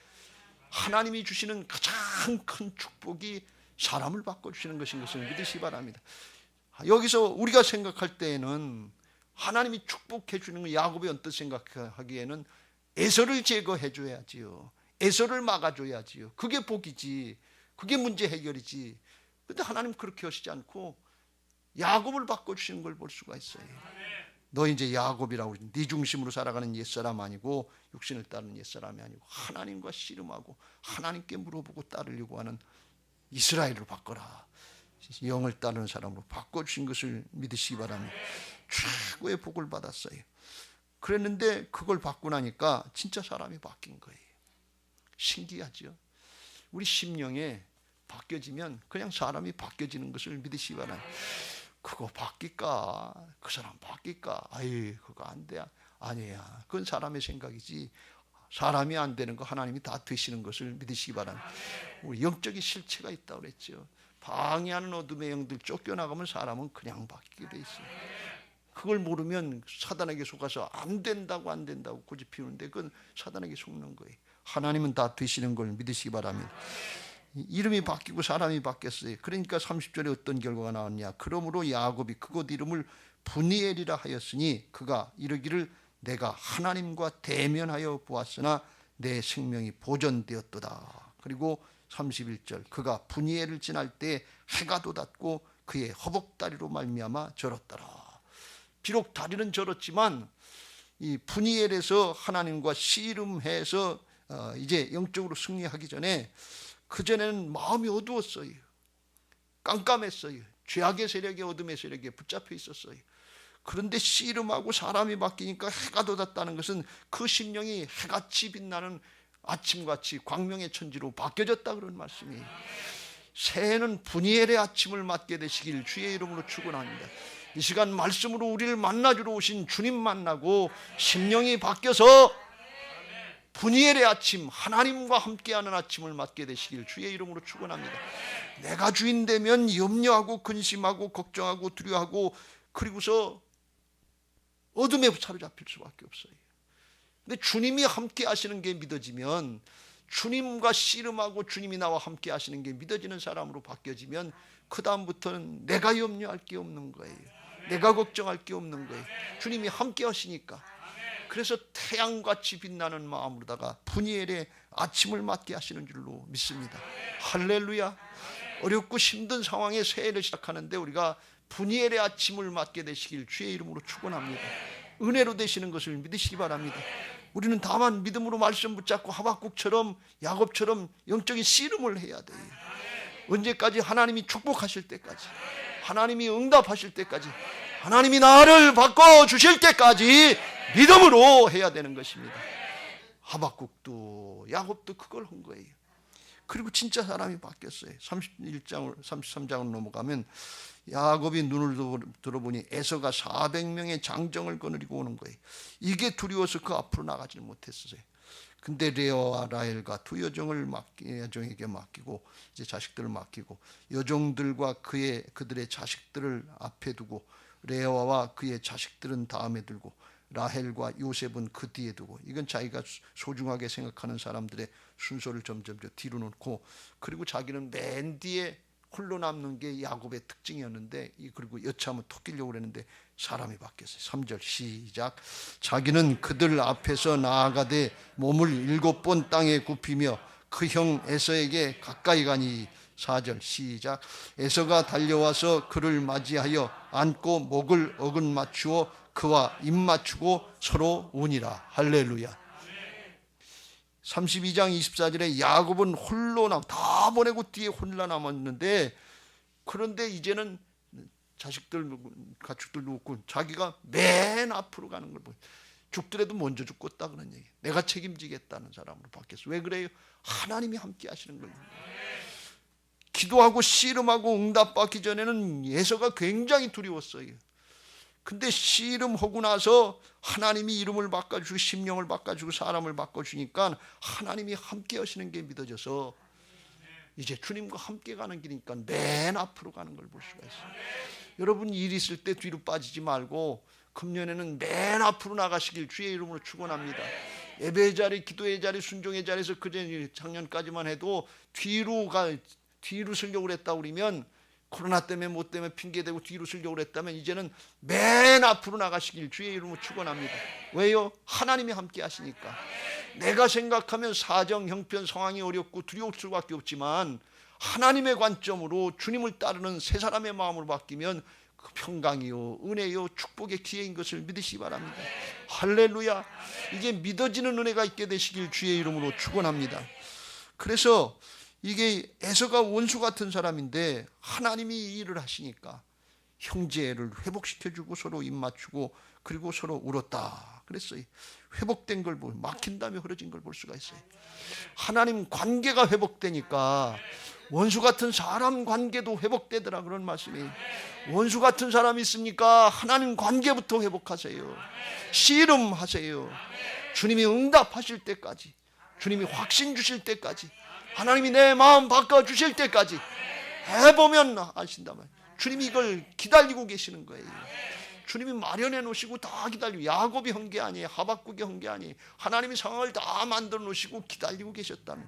하나님이 주시는 가장 큰 축복이 사람을 바꿔주시는 것인 것을 믿으시기 바랍니다. 여기서 우리가 생각할 때에는 하나님이 축복해 주는 건 야곱이 언뜻 생각하기에는 에서를 제거해 줘야지요. 에서를 막아줘야지요. 그게 복이지. 그게 문제 해결이지. 그런데 하나님 그렇게 하시지 않고 야곱을 바꿔주시는 걸 볼 수가 있어요. 너 이제 야곱이라고 네 중심으로 살아가는 옛사람 아니고 육신을 따르는 옛사람이 아니고 하나님과 씨름하고 하나님께 물어보고 따르려고 하는 이스라엘로 바꿔라. 영을 따르는 사람으로 바꿔주신 것을 믿으시기 바랍니다. 최고의 복을 받았어요. 그랬는데 그걸 받고 나니까 진짜 사람이 바뀐 거예요. 신기하죠. 우리 심령에 바뀌어지면 그냥 사람이 바뀌어지는 것을 믿으시기 바랍니다. 그거 바뀔까? 그 사람 바뀔까? 아이 그거 안 돼. 아니야. 그건 사람의 생각이지. 사람이 안 되는 거 하나님이 다 되시는 것을 믿으시기 바랍니다. 우리 영적인 실체가 있다고 그랬죠. 방해하는 어둠의 영들 쫓겨나가면 사람은 그냥 바뀌게 돼 있어요. 그걸 모르면 사단에게 속아서 안 된다고 고집 피우는데 그건 사단에게 속는 거예요. 하나님은 다 되시는 걸 믿으시기 바랍니다. 이름이 바뀌고 사람이 바뀌었어요. 그러니까 30절에 어떤 결과가 나왔냐? 그러므로 야곱이 그곳 이름을 분이엘이라 하였으니 그가 이르기를 내가 하나님과 대면하여 보았으나 내 생명이 보존되었도다. 그리고 31절 그가 분이엘을 지날 때 해가 돋았고 그의 허벅다리로 말미암아 절었더라. 비록 다리는 절었지만 이 분이엘에서 하나님과 씨름해서 이제 영적으로 승리하기 전에 그전에는 마음이 어두웠어요. 깜깜했어요. 죄악의 세력에 어둠의 세력에 붙잡혀 있었어요. 그런데 씨름하고 사람이 바뀌니까 해가 돋았다는 것은 그 심령이 해같이 빛나는 아침같이 광명의 천지로 바뀌어졌다 그런 말씀이에요. 새해는 분이엘의 아침을 맞게 되시길 주의 이름으로 축원합니다. 이 시간 말씀으로 우리를 만나주러 오신 주님 만나고 심령이 바뀌어서 분이엘의 아침, 하나님과 함께하는 아침을 맞게 되시길 주의 이름으로 축원합니다. 내가 주인 되면 염려하고 근심하고 걱정하고 두려워하고 그리고서 어둠에 사로잡힐 수밖에 없어요. 근데 주님이 함께 하시는 게 믿어지면, 주님과 씨름하고 주님이 나와 함께 하시는 게 믿어지는 사람으로 바뀌어지면 그 다음부터는 내가 염려할 게 없는 거예요. 내가 걱정할 게 없는 거예요. 주님이 함께 하시니까. 그래서 태양같이 빛나는 마음으로다가 분이엘의 아침을 맞게 하시는 줄로 믿습니다. 할렐루야. 어렵고 힘든 상황에 새해를 시작하는데 우리가 분이엘의 아침을 맞게 되시길 주의 이름으로 축원합니다. 은혜로 되시는 것을 믿으시기 바랍니다. 우리는 다만 믿음으로 말씀 붙잡고 하박국처럼 야곱처럼 영적인 씨름을 해야 돼요. 언제까지? 하나님이 축복하실 때까지, 하나님이 응답하실 때까지, 하나님이 나를 바꿔주실 때까지 믿음으로 해야 되는 것입니다. 하박국도 야곱도 그걸 한 거예요. 그리고 진짜 사람이 바뀌었어요. 33장으로 넘어가면 야곱이 눈을 들어보니 에서가 400명의 장정을 거느리고 오는 거예요. 이게 두려워서 그 앞으로 나가지를 못했어요. 근데 레아와 라헬과 두 여종에게 맡기고 이제 자식들을 맡기고 여종들과 그들의 자식들을 앞에 두고 레아와 그의 자식들은 다음에 들고 라헬과 요셉은 그 뒤에 두고, 이건 자기가 소중하게 생각하는 사람들의 순서를 점점 뒤로 놓고, 그리고 자기는 맨 뒤에 홀로 남는 게 야곱의 특징이었는데, 그리고 여차하면 토 끼려고 그랬는데 사람이 바뀌었어요. 3절 시작. 자기는 그들 앞에서 나아가되 몸을 7번 땅에 굽히며 그 형 에서에게 가까이 가니. 4절 시작. 에서가 달려와서 그를 맞이하여 안고 목을 어근 맞추어 그와 입 맞추고 서로 우니라. 할렐루야. 32장 24절에 야곱은 홀로 다 보내고 뒤에 혼자 남았는데, 그런데 이제는 자식들 가축들도 없고 자기가 맨 앞으로 가는 걸 보여. 죽더라도 먼저 죽겠다 그런 얘기. 내가 책임지겠다는 사람으로 바뀌었어. 왜 그래요? 하나님이 함께 하시는 거예요. 기도하고 씨름하고 응답받기 전에는 에서가 굉장히 두려웠어요. 근데 씨름하고 나서 하나님이 이름을 바꿔주고 심령을 바꿔주고 사람을 바꿔주니까 하나님이 함께 하시는 게 믿어져서 이제 주님과 함께 가는 길이니까 맨 앞으로 가는 걸 볼 수가 있어요. 여러분 일 있을 때 뒤로 빠지지 말고 금년에는 맨 앞으로 나가시길 주의 이름으로 축원합니다. 예배의 자리, 기도의 자리, 순종의 자리에서 그전 작년까지만 해도 뒤로 서려고 그랬다 그러면, 코로나 때문에 못 때문에 핑계대고 뒤로 서려고 그랬다면 이제는 맨 앞으로 나가시길 주의 이름으로 축원합니다. 왜요? 하나님이 함께 하시니까. 내가 생각하면 사정, 형편, 상황이 어렵고 두려울 수밖에 없지만 하나님의 관점으로 주님을 따르는 세 사람의 마음으로 바뀌면 그 평강이요, 은혜요, 축복의 기회인 것을 믿으시기 바랍니다. 할렐루야. 이게 믿어지는 은혜가 있게 되시길 주의 이름으로 축원합니다. 그래서 이게 에서가 원수 같은 사람인데 하나님이 이 일을 하시니까 형제를 회복시켜주고 서로 입 맞추고 그리고 서로 울었다 그랬어요. 회복된 걸 보면 막힌 다음에 흐려진 걸 볼 수가 있어요. 하나님 관계가 회복되니까 원수 같은 사람 관계도 회복되더라 그런 말씀이에요. 원수 같은 사람이 있습니까? 하나님 관계부터 회복하세요. 씨름하세요. 주님이 응답하실 때까지, 주님이 확신 주실 때까지, 하나님이 내 마음 바꿔주실 때까지 해보면 아신단 말이에요. 주님이 이걸 기다리고 계시는 거예요. 주님이 마련해 놓으시고 다 기다리고, 야곱이 한 게 아니에요. 하박국이 한 게 아니에요. 하나님이 상황을 다 만들어 놓으시고 기다리고 계셨다는.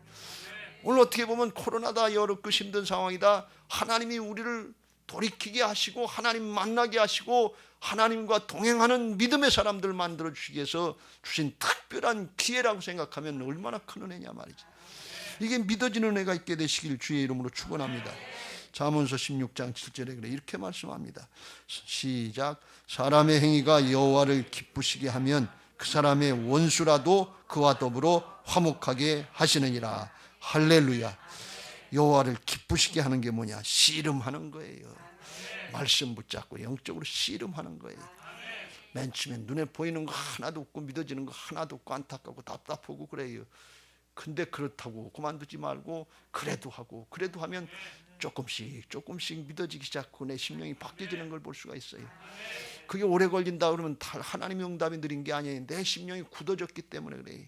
오늘 어떻게 보면 코로나다, 어렵고 힘든 상황이다, 하나님이 우리를 돌이키게 하시고 하나님 만나게 하시고 하나님과 동행하는 믿음의 사람들 만들어 주시기 위해서 주신 특별한 기회라고 생각하면 얼마나 큰 은혜냐 말이죠. 이게 믿어지는 은혜가 있게 되시길 주의 이름으로 축원합니다. 잠언서 16장 7절에 그래 이렇게 말씀합니다. 시작. 사람의 행위가 여호와를 기쁘시게 하면 그 사람의 원수라도 그와 더불어 화목하게 하시느니라. 할렐루야. 여호와를 기쁘시게 하는 게 뭐냐? 씨름하는 거예요. 말씀 붙잡고 영적으로 씨름하는 거예요. 맨 처음에 눈에 보이는 거 하나도 없고 믿어지는 거 하나도 없고 안타깝고 답답하고 그래요. 근데 그렇다고 그만두지 말고 그래도 하고, 그래도 하면 조금씩 믿어지기 시작하고 내 심령이 바뀌어지는 걸 볼 수가 있어요. 그게 오래 걸린다 그러면 하나님의 응답이 느린 게 아니에요. 내 심령이 굳어졌기 때문에 그래요.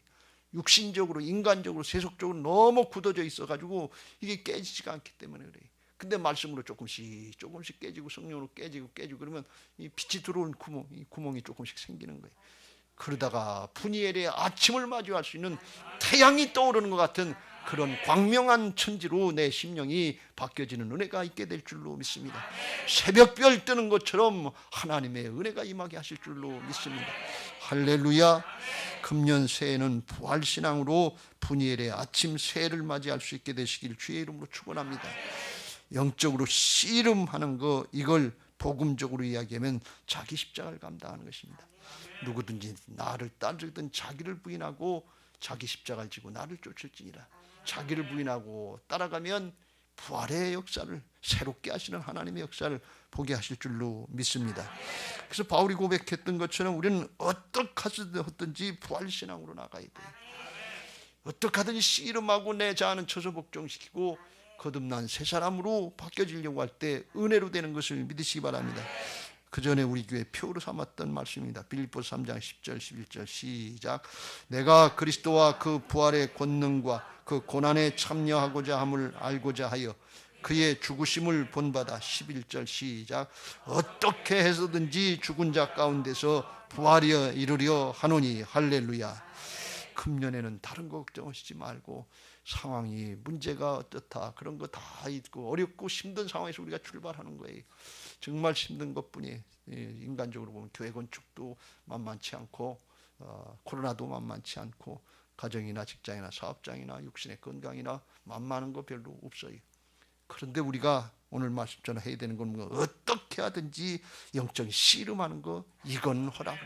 육신적으로, 인간적으로, 세속적으로 너무 굳어져 있어가지고 이게 깨지지가 않기 때문에 그래요. 근데 말씀으로 조금씩 깨지고 성령으로 깨지고 그러면 이 빛이 들어오는 이 구멍이 조금씩 생기는 거예요. 그러다가 푸니엘의 아침을 마주할 수 있는 태양이 떠오르는 것 같은 그런 광명한 천지로 내 심령이 바뀌어지는 은혜가 있게 될 줄로 믿습니다. 새벽별 뜨는 것처럼 하나님의 은혜가 임하게 하실 줄로 믿습니다. 할렐루야. 금년 새해는 부활신앙으로 푸니엘의 아침 새해를 맞이할 수 있게 되시길 주의 이름으로 축원합니다. 영적으로 씨름하는 거, 이걸 복음적으로 이야기하면 자기 십자가를 감당하는 것입니다. 누구든지 나를 따르든 자기를 부인하고 자기 십자가를 지고 나를 쫓을지니라. 자기를 부인하고 따라가면 부활의 역사를, 새롭게 하시는 하나님의 역사를 보게 하실 줄로 믿습니다. 그래서 바울이 고백했던 것처럼 우리는 어떻게 하든지 부활신앙으로 나가야 돼요. 어떻게 하든지 씨름하고 내 자아는 처소 복종시키고 거듭난 새 사람으로 바뀌어지려고 할 때 은혜로 되는 것을 믿으시기 바랍니다. 그 전에 우리 교회 표로 삼았던 말씀입니다. 빌립보서 3장 10절 11절 시작. 내가 그리스도와 그 부활의 권능과 그 고난에 참여하고자 함을 알고자 하여 그의 죽으심을 본받아 11절 시작. 어떻게 해서든지 죽은 자 가운데서 부활에 이르려 하노니. 할렐루야. 금년에는 다른 거 걱정하시지 말고 상황이, 문제가 어떻다 그런 거 다 있고 어렵고 힘든 상황에서 우리가 출발하는 거예요. 정말 힘든 것뿐이에요. 인간적으로 보면 교회 건축도 만만치 않고 코로나도 만만치 않고 가정이나 직장이나 사업장이나 육신의 건강이나 만만한 거 별로 없어요. 그런데 우리가 오늘 말씀처럼 해야 되는 건 뭐 어떻게 하든지 영적인 씨름하는 거, 이건 허락.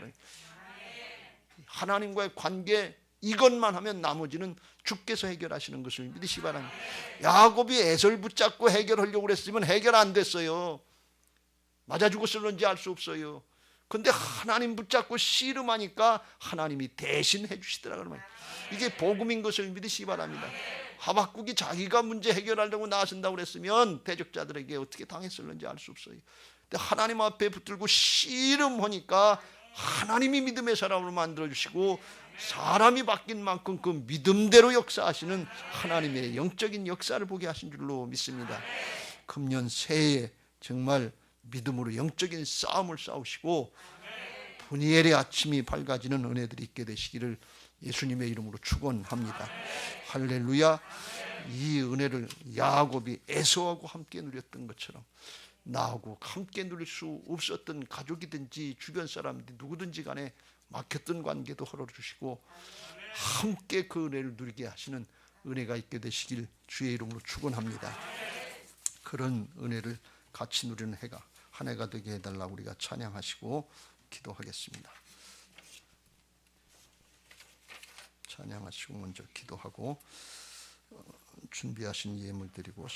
하나님과의 관계, 이것만 하면 나머지는 주께서 해결하시는 것을 믿으시기 바랍니다. 야곱이 에서를 붙잡고 해결하려고 그랬으면 해결 안 됐어요. 맞아 죽었을런지 알 수 없어요. 근데 하나님 붙잡고 씨름하니까 하나님이 대신 해주시더라고요. 이게 복음인 것을 믿으시기 바랍니다. 하박국이 자기가 문제 해결하려고 나선다고 그랬으면 대적자들에게 어떻게 당했을는지 알 수 없어요. 근데 하나님 앞에 붙들고 씨름하니까 하나님이 믿음의 사람으로 만들어주시고 사람이 바뀐 만큼 그 믿음대로 역사하시는 하나님의 영적인 역사를 보게 하신 줄로 믿습니다. 금년 새해에 정말 믿음으로 영적인 싸움을 싸우시고 푸니엘의 아침이 밝아지는 은혜들이 있게 되시기를 예수님의 이름으로 축원합니다. 할렐루야. 이 은혜를 야곱이 에서하고 함께 누렸던 것처럼 나하고 함께 누릴 수 없었던 가족이든지 주변 사람들이 누구든지 간에 막혔던 관계도 헐어주시고 함께 그 은혜를 누리게 하시는 은혜가 있게 되시길 주의 이름으로 축원합니다. 그런 은혜를 같이 누리는 해가 한 해가 되게 해달라고 우리가 찬양하시고 기도하겠습니다. 찬양하시고 먼저 기도하고 준비하신 예물 드리고